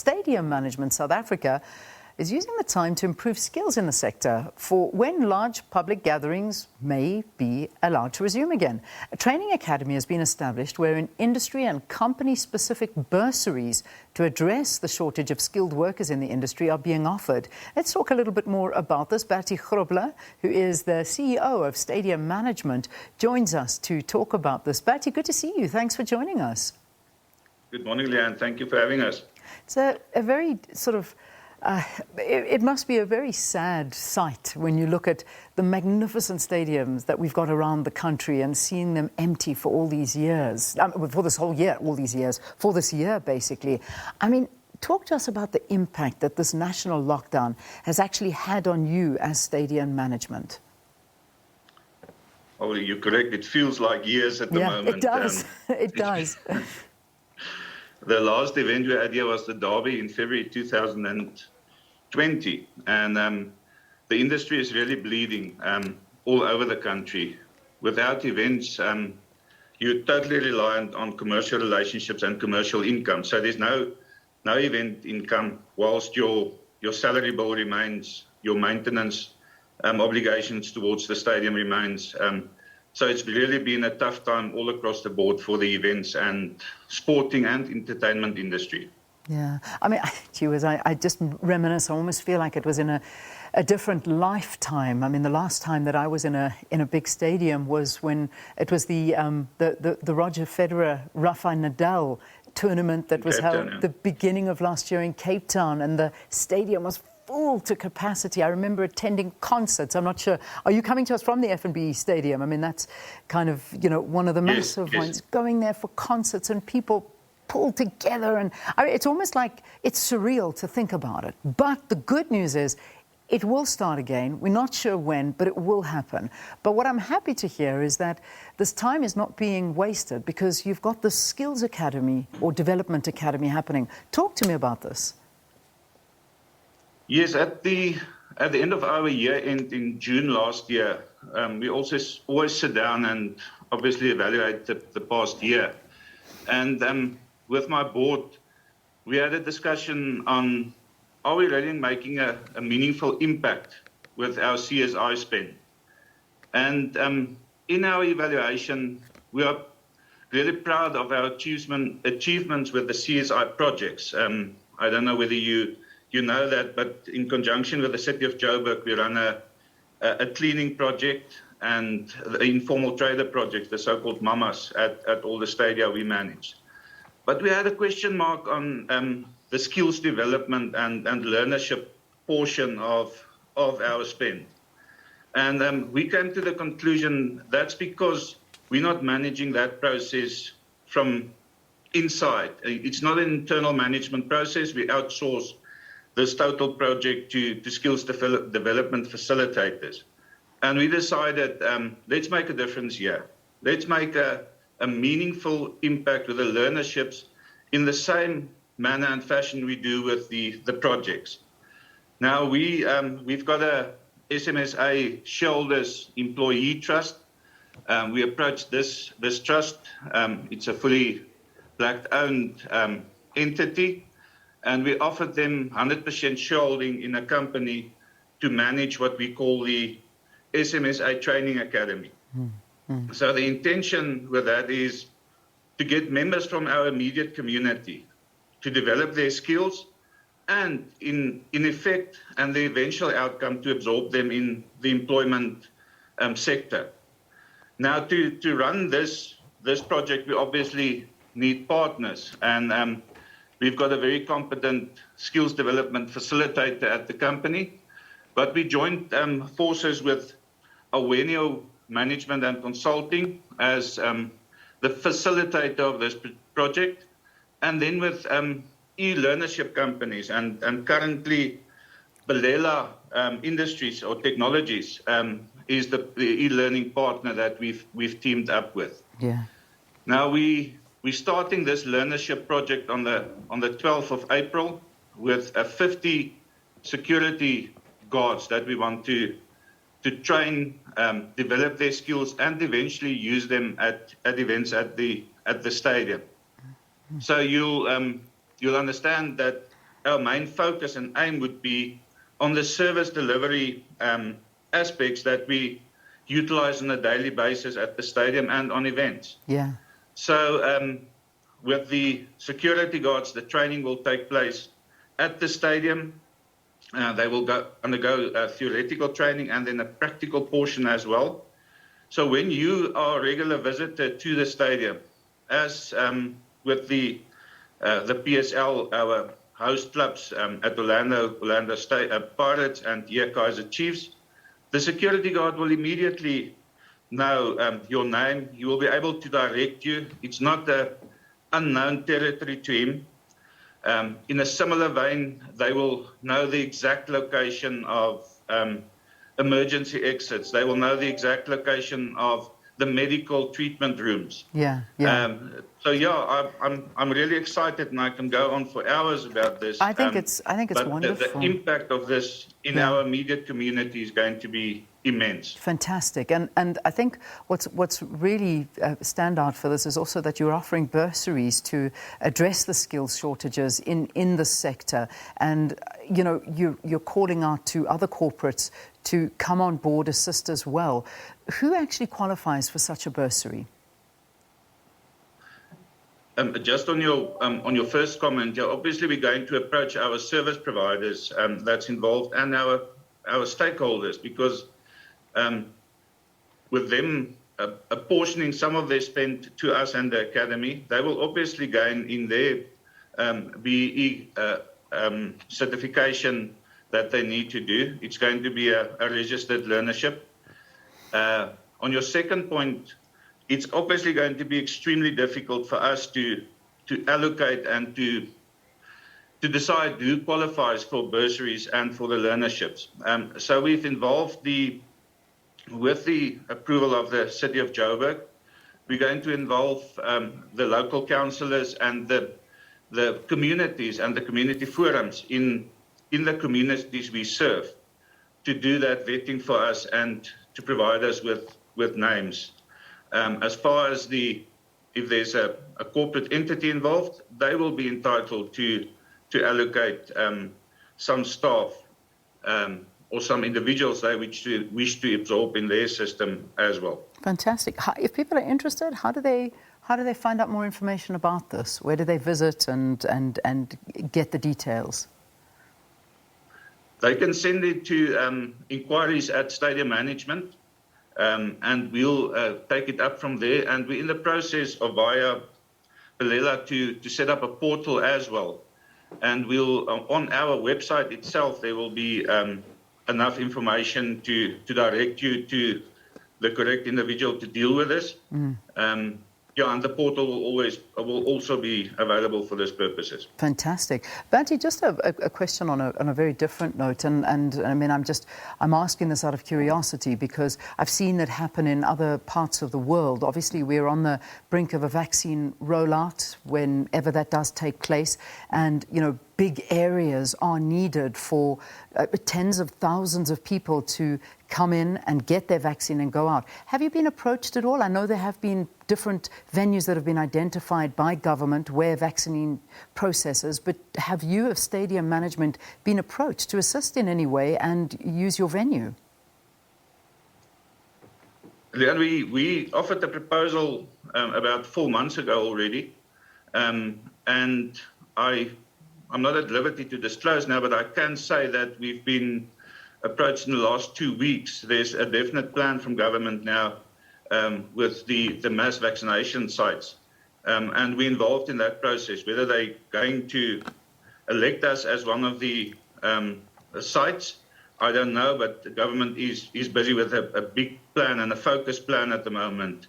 Stadium Management South Africa is using the time to improve skills in the sector for when large public gatherings may be allowed to resume again. A training academy has been established wherein industry and company-specific bursaries to address the shortage of skilled workers in the industry are being offered. Let's talk a little bit more about this. Bertie Grobbelaar, who is the CEO of Stadium Management, joins us to talk about this. Bertie, good to see you. Thanks for joining us. Good morning, Leanne. Thank you for having us. It's a very sort of, it must be a very sad sight when you look at the magnificent stadiums that we've got around the country and seeing them empty for all these years, for this whole year, all these years, for this year, basically. I mean, talk to us about the impact that this national lockdown has actually had on you as stadium management. Oh, you're correct. It feels like years at the moment. Yeah, it does. It does. The last event we had here was the Derby in February 2020. And the industry is really bleeding all over the country. Without events, you're totally reliant on commercial relationships and commercial income. So there's no event income whilst your salary bill remains, your maintenance obligations towards the stadium remains. So it's really been a tough time all across the board for the events and sporting and entertainment industry. Yeah, I mean, I just reminisce. I almost feel like it was in a different lifetime. I mean, the last time that I was in a big stadium was when it was the Roger Federer, Rafael Nadal tournament that was held at the beginning of last year in Cape Town, and the stadium was full to capacity. I remember attending concerts. I'm not sure. Are you coming to us from the F&B Stadium? I mean, that's kind of, one of the massive ones. Going there for concerts and people pulled together. And I mean, it's almost like it's surreal to think about it. But the good news is it will start again. We're not sure when, but it will happen. But what I'm happy to hear is that this time is not being wasted because you've got the Skills Academy or Development Academy happening. Talk to me about this. Yes, at the end of our year in June last year, we also always sit down and obviously evaluate the past year. And with my board, we had a discussion on, are we really making a meaningful impact with our CSI spend? And in our evaluation, we are really proud of our achievements with the CSI projects. I don't know whether you know that, but in conjunction with the City of Joburg, we run a cleaning project and the informal trader project, the so-called mamas, at all the stadia we manage. But we had a question mark on the skills development and learnership portion of our spend. And we came to the conclusion that's because we're not managing that process from inside. It's not an internal management process. We outsource this total project to skills development facilitators. And we decided, let's make a difference here. Let's make a meaningful impact with the learnerships in the same manner and fashion we do with the projects. Now, we've got a SMSA shareholders employee trust. We approached this trust. It's a fully black-owned entity. And we offered them 100% shareholding in a company to manage what we call the SMSA Training Academy. So the intention with that is to get members from our immediate community to develop their skills and in effect and the eventual outcome to absorb them in the employment sector. Now to run this project, we obviously need partners, and we've got a very competent skills development facilitator at the company, but we joined forces with Awenio Management and Consulting as the facilitator of this project, and then with e-learnership companies, and currently Belela Industries or Technologies is the e-learning partner that we've teamed up with. Yeah. Now we're starting this learnership project on the 12th of April with 50 security guards that we want to train, develop their skills, and eventually use them at events at the stadium. So you'll understand that our main focus and aim would be on the service delivery aspects that we utilize on a daily basis at the stadium and on events. Yeah. So with the security guards, the training will take place at the stadium. They will undergo theoretical training and then a practical portion as well. So when you are a regular visitor to the stadium, as with the PSL, our host clubs at Orlando State, Pirates and here Kaizer Chiefs, the security guard will immediately know your name. He will be able to direct you. It's not an unknown territory to him. In a similar vein, they will know the exact location of emergency exits. They will know the exact location of the medical treatment rooms. Yeah. I'm really excited, and I can go on for hours about this. I think it's but wonderful. The impact of this in our immediate community is going to be immense. Fantastic, and I think what's really stand out for this is also that you're offering bursaries to address the skills shortages in the sector, and you're calling out to other corporates to come on board, assist as well. Who actually qualifies for such a bursary? Just on your first comment, obviously we're going to approach our service providers that's involved and our stakeholders, because with them apportioning some of their spend to us and the academy, they will obviously gain in their BE certification that they need to do. It's going to be a registered learnership. On your second point, it's obviously going to be extremely difficult for us to allocate and to decide who qualifies for bursaries and for the learnerships. So we've involved with the approval of the City of Joburg, we're going to involve the local councillors and the communities and the community forums in the communities we serve to do that vetting for us and to provide us with names. As far as if there's a corporate entity involved, they will be entitled to allocate some staff or some individuals they wish to absorb in their system as well. Fantastic. If people are interested, how do they find out more information about this? Where do they visit and get the details? They can send it to inquiries at Stadium Management, and we'll take it up from there. And we're in the process of via Belela to set up a portal as well. And we'll on our website itself there will be enough information to direct you to the correct individual to deal with this. And the portal will also be available for those purposes. Fantastic. Bertie, just a question on a very different note, and I mean, I'm asking this out of curiosity because I've seen it happen in other parts of the world. Obviously, we're on the brink of a vaccine rollout whenever that does take place, and big areas are needed for tens of thousands of people to come in and get their vaccine and go out. Have you been approached at all? I know there have been different venues that have been identified by government where vaccine processes, but have you, of stadium management, been approached to assist in any way and use your venue? Leon, we offered a proposal about 4 months ago already, and I'm not at liberty to disclose now, but I can say that we've been approached in the last 2 weeks. There's a definite plan from government now with the mass vaccination sites, and we're involved in that process. Whether they're going to elect us as one of the sites, I don't know, but the government is busy with a big plan and a focused plan at the moment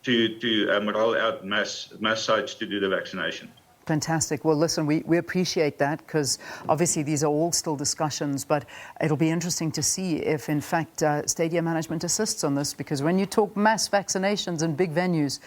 to roll out mass sites to do the vaccination. Fantastic. Well, listen, we appreciate that because obviously these are all still discussions, but it'll be interesting to see if, in fact, stadium management assists on this, because when you talk mass vaccinations in big venues,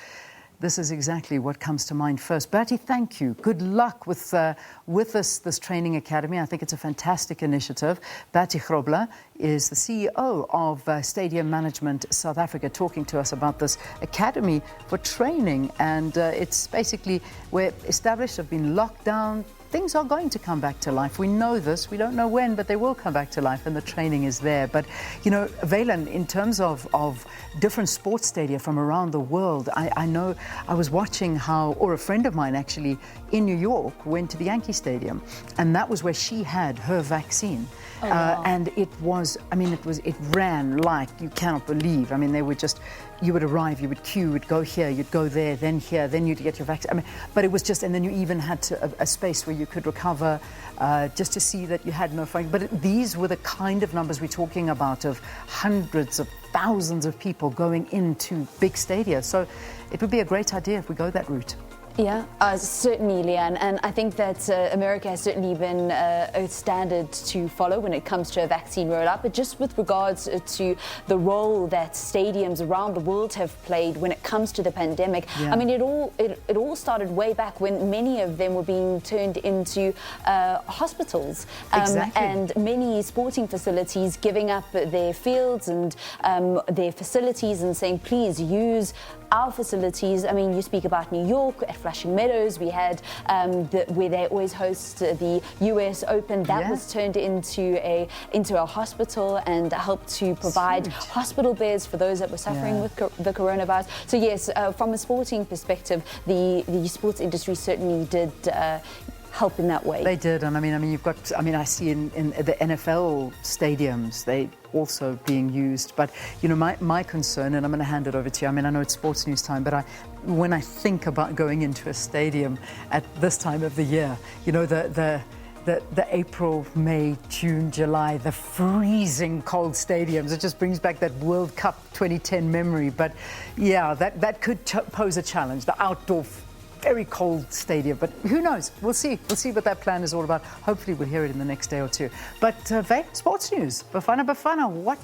this is exactly what comes to mind first. Bertie, thank you. Good luck with this training academy. I think it's a fantastic initiative. Bertie Grobbelaar is the CEO of Stadium Management South Africa, talking to us about this academy for training. And it's basically, we're established, have been locked down. things are going to come back to life. We know this. We don't know when, but they will come back to life, and the training is there. But, you know, Valen, in terms of different sports stadia from around the world, I know I was watching how, or a friend of mine actually in New York went to the Yankee Stadium, and that was where she had her vaccine. Oh, wow. And it was, I mean, it ran like you cannot believe. I mean, they would just, you would arrive, you would queue, you'd go here, you'd go there, then here, then you'd get your vaccine. I mean, but it was just, and then you even had a space where you could recover just to see that you had no fight. But these were the kind of numbers we're talking about, of hundreds of thousands of people going into big stadia. So it would be a great idea if we go that route. Yeah, certainly, Leanne. And I think that America has certainly been a standard to follow when it comes to a vaccine rollout. But just with regards to the role that stadiums around the world have played when it comes to the pandemic, yeah. I mean, it all started way back when many of them were being turned into hospitals. Exactly. And many sporting facilities giving up their fields and their facilities and saying, please use our facilities. I mean, you speak about New York, at Flushing Meadows, we had where they always host the US Open. That yeah. was turned into a hospital and helped to provide Sweet. hospital beds for those that were suffering Yeah. with the coronavirus. So yes, from a sporting perspective, the sports industry certainly did help in that way. They did, and I mean, you've got. I mean, I see in the NFL stadiums they also being used. But you know, my concern, and I'm going to hand it over to you. I mean, I know it's sports news time, but when I think about going into a stadium at this time of the year, you know, the April, May, June, July, the freezing cold stadiums. It just brings back that World Cup 2010 memory. But yeah, that could pose a challenge. The outdoor, very cold stadium, but who knows? We'll see. We'll see what that plan is all about. Hopefully we'll hear it in the next day or two. But Valen, sports news. Bafana, what